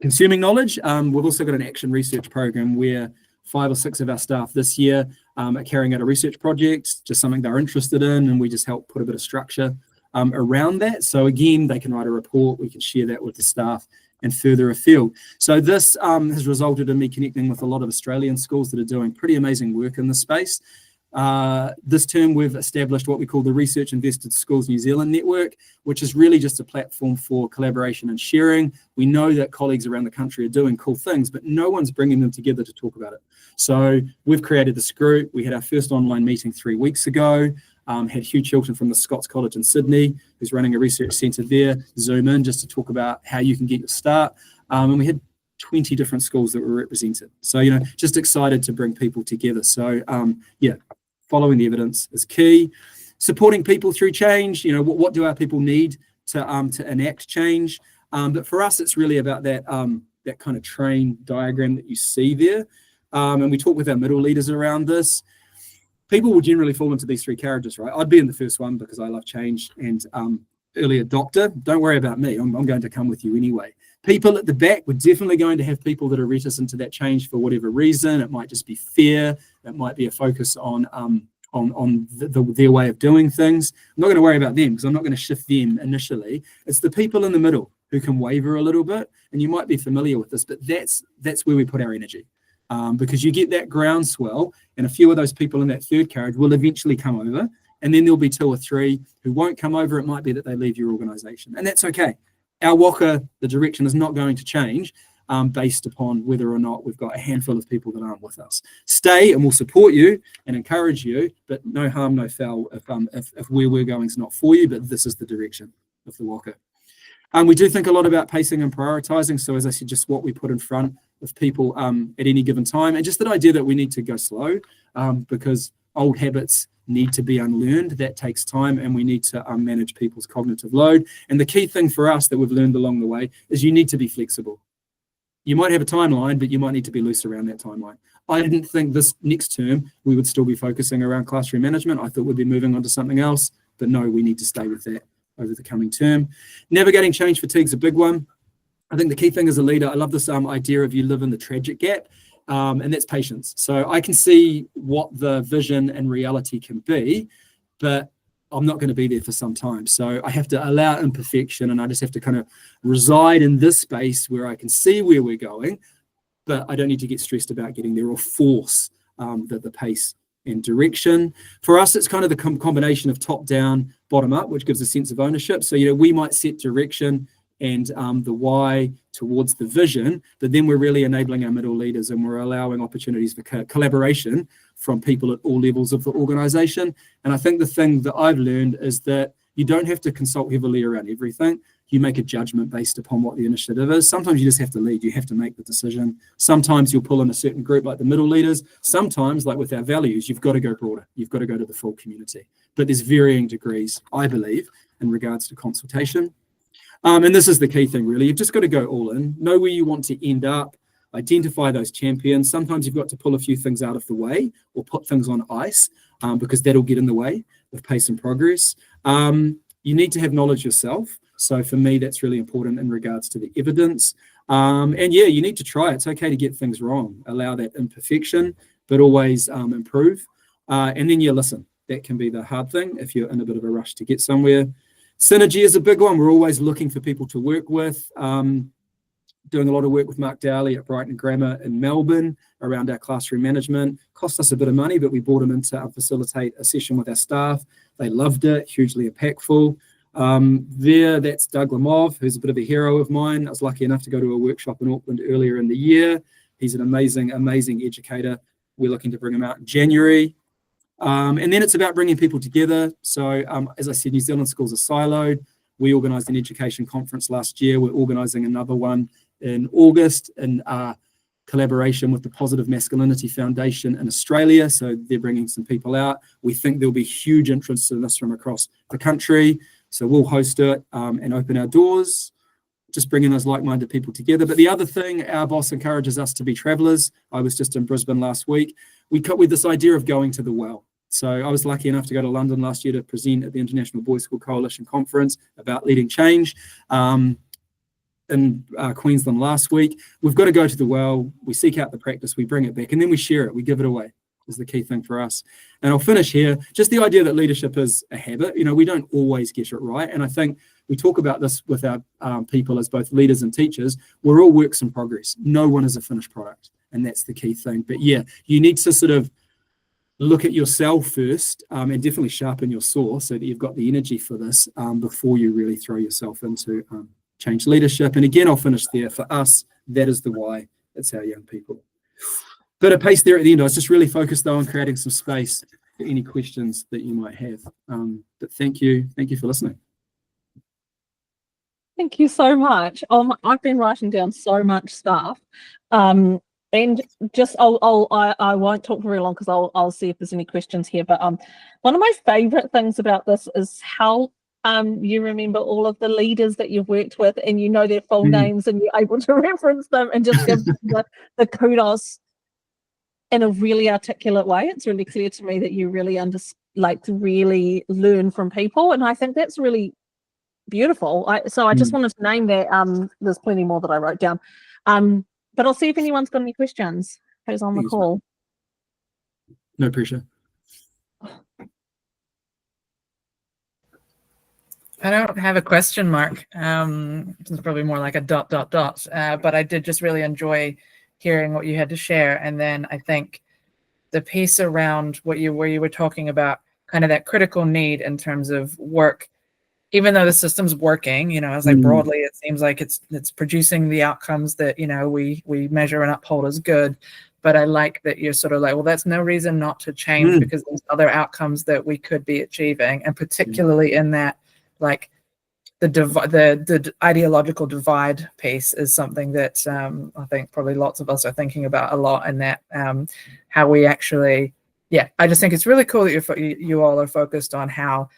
consuming knowledge. We've also got an action research program where 5 or 6 of our staff this year are carrying out a research project, just something they're interested in, and we just help put a bit of structure around that. So again, they can write a report, we can share that with the staff and further afield. So this has resulted in me connecting with a lot of Australian schools that are doing pretty amazing work in this space. This term we've established what we call the Research Invested Schools New Zealand Network, which is really just a platform for collaboration and sharing. We know that colleagues around the country are doing cool things, but no one's bringing them together to talk about it. So we've created this group. We had our first online meeting 3 weeks ago. Had Hugh Chilton from the Scots College in Sydney, who's running a research centre there, Zoom in just to talk about how you can get your start. And we had 20 different schools that were represented. So, just excited to bring people together. So, following the evidence is key. Supporting people through change. What do our people need to enact change? But for us, it's really about that kind of train diagram that you see there. And we talk with our middle leaders around this. People will generally fall into these 3 characters, right? I'd be in the first one because I love change and early adopter. Don't worry about me. I'm going to come with you anyway. People at the back, we're definitely going to have people that are reticent to that change for whatever reason. It might just be fear. It might be a focus on their way of doing things. I'm not going to worry about them because I'm not going to shift them initially. It's the people in the middle who can waver a little bit, and you might be familiar with this, but that's where we put our energy. Because you get that groundswell, and a few of those people in that third carriage will eventually come over, and then there'll be 2 or 3 who won't come over. It might be that they leave your organisation, and that's okay. Our waka, the direction is not going to change based upon whether or not we've got a handful of people that aren't with us. Stay, and we'll support you and encourage you, but no harm, no foul if where we're going is not for you, but this is the direction of the waka. We do think a lot about pacing and prioritising. So as I said, just what we put in front of people at any given time, and just that idea that we need to go slow because old habits need to be unlearned. That takes time, and we need to manage people's cognitive load. And the key thing for us that we've learned along the way is you need to be flexible. You might have a timeline, but you might need to be loose around that timeline. I didn't think this next term we would still be focusing around classroom management. I thought we'd be moving on to something else, but no, we need to stay with that over the coming term. Navigating change fatigue is a big one. I think the key thing as a leader, I love this idea of you live in the tragic gap, and that's patience. So I can see what the vision and reality can be, but I'm not going to be there for some time. So I have to allow imperfection, and I just have to kind of reside in this space where I can see where we're going, but I don't need to get stressed about getting there or force the pace and direction. For us, it's kind of the combination of top down, bottom up, which gives a sense of ownership. So, we might set direction and the why towards the vision, but then we're really enabling our middle leaders, and we're allowing opportunities for collaboration from people at all levels of the organisation. And I think the thing that I've learned is that you don't have to consult heavily around everything. You make a judgment based upon what the initiative is. Sometimes you just have to lead. You have to make the decision. Sometimes you'll pull in a certain group like the middle leaders. Sometimes, like with our values, you've got to go broader. You've got to go to the full community. But there's varying degrees, I believe, in regards to consultation. And this is the key thing, really. You've just got to go all in. Know where you want to end up. Identify those champions. Sometimes you've got to pull a few things out of the way or put things on ice because that'll get in the way of pace and progress. You need to have knowledge yourself. So for me, that's really important in regards to the evidence. And yeah, you need to try. It's okay to get things wrong. Allow that imperfection, but always improve. And then you listen. That can be the hard thing if you're in a bit of a rush to get somewhere. Synergy is a big one. We're always looking for people to work with. Doing a lot of work with Mark Dowley at Brighton Grammar in Melbourne around our classroom management. Cost us a bit of money, but we brought him in to facilitate a session with our staff. They loved it, hugely impactful. That's Doug Lamov, who's a bit of a hero of mine. I was lucky enough to go to a workshop in Auckland earlier in the year. He's an amazing, amazing educator. We're looking to bring him out in January. And then it's about bringing people together. So as I said, New Zealand schools are siloed. We organised an education conference last year. We're organising another one in August in collaboration with the Positive Masculinity Foundation in Australia. So they're bringing some people out. We think there'll be huge interest in this from across the country. So we'll host it and open our doors. just bringing those like-minded people together. But the other thing, our boss encourages us to be travelers. I was just in Brisbane last week. We cut with this idea of going to the well. So I was lucky enough to go to London last year to present at the International Boys School Coalition Conference about leading change in Queensland last week. We've got to go to the well. We seek out the practice, we bring it back, and then we share it. We give it away is the key thing for us. And I'll finish here. Just the idea that leadership is a habit. We don't always get it right. And I think we talk about this with our people as both leaders and teachers. We're all works in progress. No one is a finished product. And that's the key thing. But yeah, you need to sort of look at yourself first and definitely sharpen your saw so that you've got the energy for this before you really throw yourself into change leadership. And again, I'll finish there. For us, that is the why. It's our young people. Bit of pace there at the end. I was just really focused though on creating some space for any questions that you might have. But thank you for listening. Thank you so much. I've been writing down so much stuff. And just I won't talk for very long because I'll see if there's any questions here. But one of my favorite things about this is how you remember all of the leaders that you've worked with and you know their full names and you're able to reference them and just give the kudos in a really articulate way. It's really clear to me that you really like to really learn from people, and I think that's really beautiful. So I just wanted to name that. There's plenty more that I wrote down, but I'll see if anyone's got any questions. Who's on the call? No pressure. I don't have a question mark. It's probably more like a ... But I did just really enjoy hearing what you had to share. And then I think the piece around where you were talking about kind of that critical need in terms of work, even though the system's working, as like broadly, it seems like it's producing the outcomes that, we measure and uphold as good. But I like that you're sort of like, well, that's no reason not to change because there's other outcomes that we could be achieving. And particularly in that, like the ideological divide piece is something that I think probably lots of us are thinking about a lot, and that how we actually, I just think it's really cool that you all are focused on how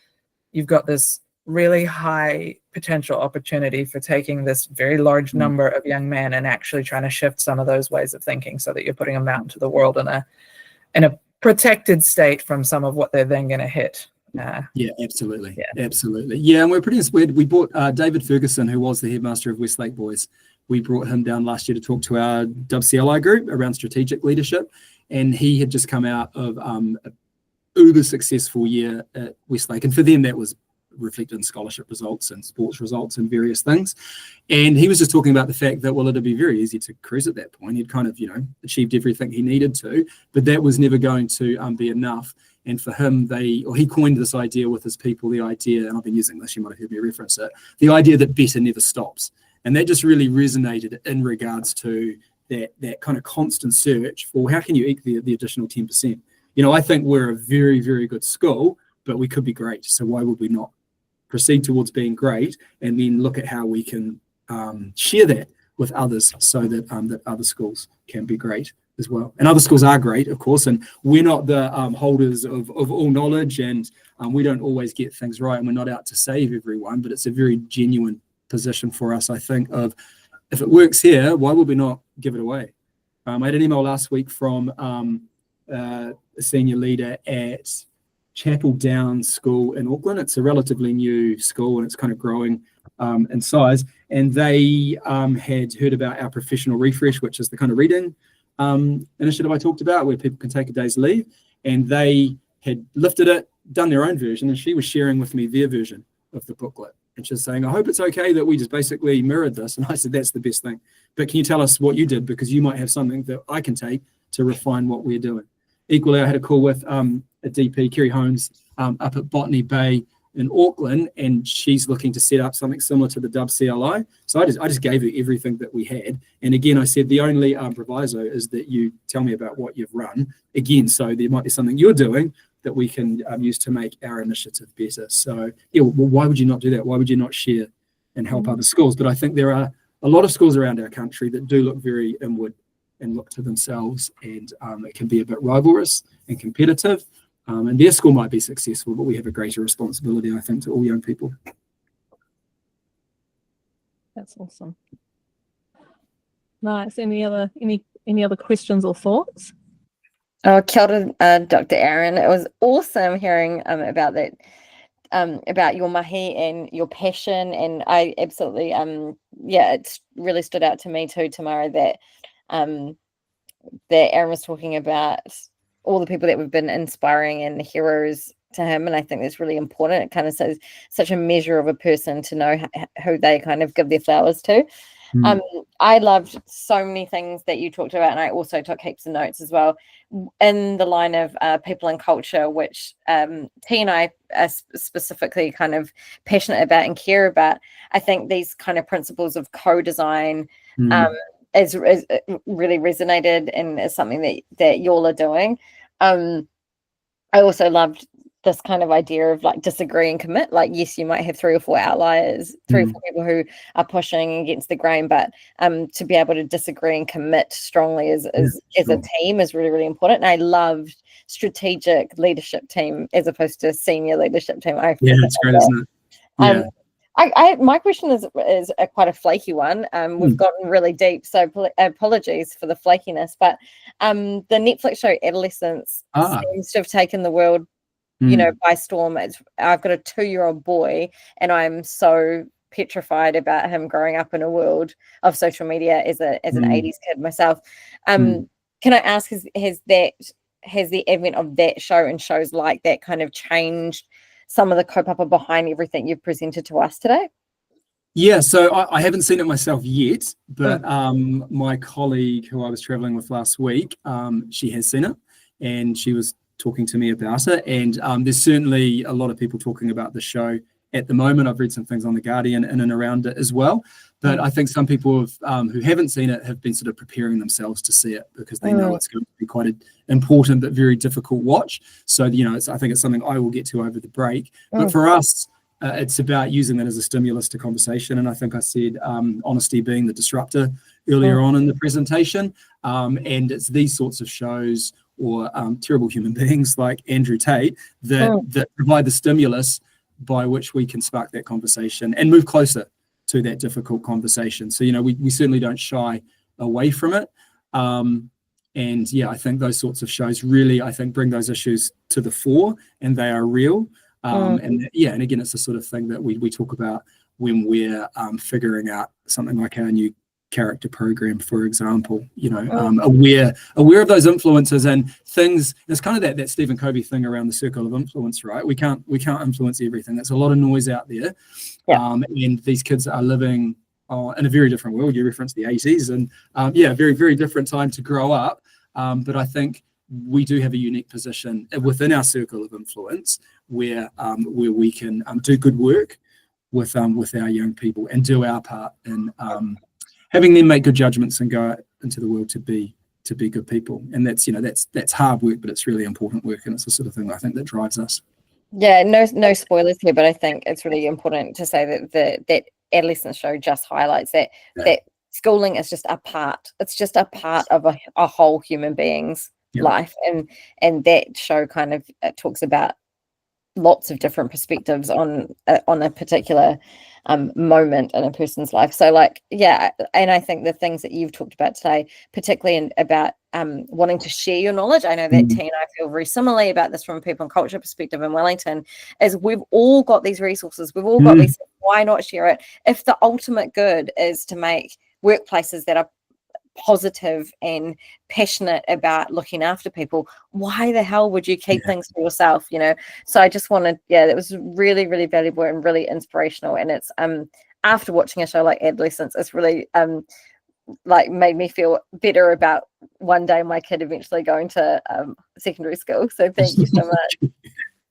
you've got this really high potential opportunity for taking this very large number of young men and actually trying to shift some of those ways of thinking so that you're putting them out into the world in a protected state from some of what they're then going to hit. Absolutely. Yeah, and we're pretty inspired. We brought David Ferguson, who was the headmaster of Westlake Boys. We brought him down last year to talk to our WCLI group around strategic leadership, and he had just come out of an uber successful year at Westlake, and for them that was reflected in scholarship results and sports results and various things. And he was just talking about the fact that, well, it'd be very easy to cruise at that point. He'd kind of, achieved everything he needed to, but that was never going to be enough. And for him, he coined this idea with his people, the idea, and I've been using this, you might have heard me reference it, the idea that better never stops. And that just really resonated in regards to that kind of constant search for how can you eke the additional 10%. I think we're a very, very good school, but we could be great. So why would we not proceed towards being great and then look at how we can share that with others so that that other schools can be great as well. And other schools are great, of course, and we're not the holders of all knowledge, and we don't always get things right, and we're not out to save everyone, but it's a very genuine position for us, I think, of if it works here, why would we not give it away? I had an email last week from a senior leader at Chapel Downs School in Auckland. It's a relatively new school and it's kind of growing in size, and they had heard about our professional refresh, which is the kind of reading initiative I talked about where people can take a day's leave, and they had lifted it, done their own version, and she was sharing with me their version of the booklet, and she's saying, I hope it's okay that we just basically mirrored this. And I said, that's the best thing, but can you tell us what you did, because you might have something that I can take to refine what we're doing. Equally, I had a call with a DP, Kerry Holmes, up at Botany Bay in Auckland, and she's looking to set up something similar to the WCLI. So I just gave her everything that we had. And again, I said the only proviso is that you tell me about what you've run. Again, so there might be something you're doing that we can use to make our initiative better. So yeah, well, why would you not do that? Why would you not share and help other schools? But I think there are a lot of schools around our country that do look very inward and look to themselves, and it can be a bit rivalrous and competitive. And their school might be successful, but we have a greater responsibility, I think, to all young people. That's awesome. Nice. Any other questions or thoughts? Oh, kia ora, Dr. Aaron. It was awesome hearing about that, about your mahi and your passion, and I absolutely it's really stood out to me too, Tamara, that that Aaron was talking about all the people that we've been inspiring and heroes to him, and I think that's really important. It kind of says such a measure of a person to know who they kind of give their flowers to. I loved so many things that you talked about, and I also took heaps of notes as well in the line of people and culture, which T and I are specifically kind of passionate about and care about. I think these kind of principles of co-design is really resonated and is something that y'all are doing. I also loved this kind of idea of like disagree and commit. Like, yes, you might have 3 or 4 outliers, 3 or 4 people who are pushing against the grain, but to be able to disagree and commit strongly as a team is really, really important. And I loved strategic leadership team as opposed to senior leadership team. It's great, isn't it? Yeah. My question is quite a flaky one. We've gotten really deep, so apologies for the flakiness. But the Netflix show Adolescence seems to have taken the world, by storm. I've got a 2-year-old boy, and I'm so petrified about him growing up in a world of social media as an 80s kid myself. Can I ask, has the advent of that show and shows like that kind of changed some of the kaupapa behind everything you've presented to us today? Yeah, so I haven't seen it myself yet, but my colleague who I was traveling with last week, she has seen it, and she was talking to me about it. And there's certainly a lot of people talking about the show at the moment. I've read some things on The Guardian in and around it as well. But I think some people who haven't seen it have been sort of preparing themselves to see it because they know it's going to be quite an important but very difficult watch. So, I think it's something I will get to over the break. But for us, it's about using that as a stimulus to conversation. And I think I said honesty being the disruptor earlier on in the presentation. And it's these sorts of shows or terrible human beings like Andrew Tate that provide the stimulus by which we can spark that conversation and move closer to that difficult conversation. So, we certainly don't shy away from it. And I think those sorts of shows really, bring those issues to the fore, and they are real. And again, it's the sort of thing that we talk about when we're figuring out something like our new character program, for example, aware of those influences and things. It's kind of that Stephen Covey thing around the circle of influence, right? We can't influence everything. There's a lot of noise out there. And these kids are living in a very different world. You referenced the 80s, and very, very different time to grow up. But I think we do have a unique position within our circle of influence where we can do good work with our young people and do our part in having them make good judgments and go out into the world to be good people. And that's hard work, but it's really important work, and it's the sort of thing I think that drives us. Yeah, no spoilers here, but I think it's really important to say that that adolescence show just highlights that schooling is just a part. It's just a part of a whole human being's life, and that show kind of talks about lots of different perspectives on a particular moment in a person's life. So and I think the things that you've talked about today, particularly about wanting to share your knowledge, I know that T and I feel very similarly about this from a people and culture perspective in Wellington, is we've all got these resources, we've all got these, why not share it? If the ultimate good is to make workplaces that are positive and passionate about looking after people, why the hell would you keep things to yourself? So I just wanted, that was really, really valuable and really inspirational. And it's after watching a show like Adolescence, it's really made me feel better about one day my kid eventually going to secondary school. So thank you so much.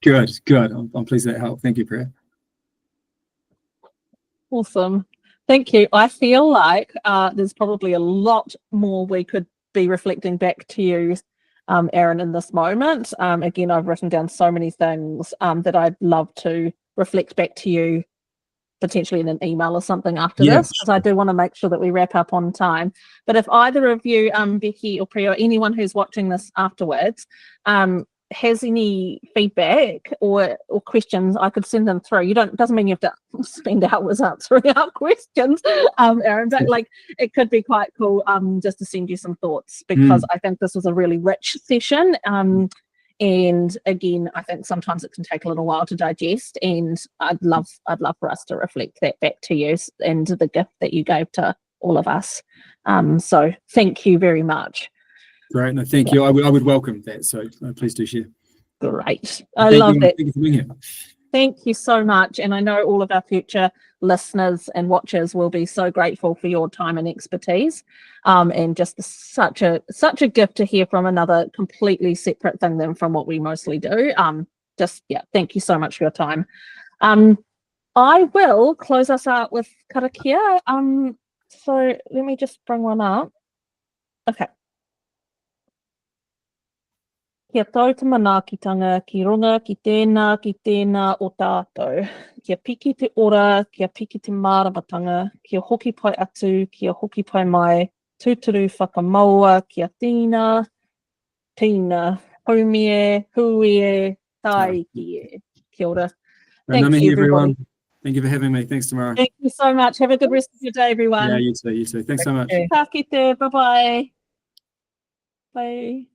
Good. I'm pleased that helped. Thank you, Priya. Awesome. Thank you. I feel like there's probably a lot more we could be reflecting back to you, Aaron, in this moment. Again, I've written down so many things that I'd love to reflect back to you, potentially in an email or something after this, because I do want to make sure that we wrap up on time. But if either of you, Becky or Priya, or anyone who's watching this afterwards, has any feedback or questions, I could send them through. Doesn't mean you have to spend hours answering our questions, Aaron, but like it could be quite cool just to send you some thoughts, because I think this was a really rich session. And again, I think sometimes it can take a little while to digest, and I'd love for us to reflect that back to you and the gift that you gave to all of us. So thank you very much. Great, no, thank you. I would welcome that, so please do share. Great. I love that. Thank you for being here. Thank you so much. And I know all of our future listeners and watchers will be so grateful for your time and expertise. And just such a gift to hear from another completely separate thing than from what we mostly do. Thank you so much for your time. I will close us out with karakia. So let me just bring one up. Okay. Kia tau te manaakitanga, ki runga, ki tēnā o tātou. Kia piki te ora, kia piki te māramatanga, kia hoki pai atu, kia hoki pai mai, tūturu whakamaua, kia tīna, haumie, huie, taikie. Kia ora. Thank you, everyone. Thank you for having me. Thanks, Tamara. Thank you so much. Have a good rest of your day, everyone. Yeah, you too. Thanks so much. Ka kite. Bye-bye. Bye.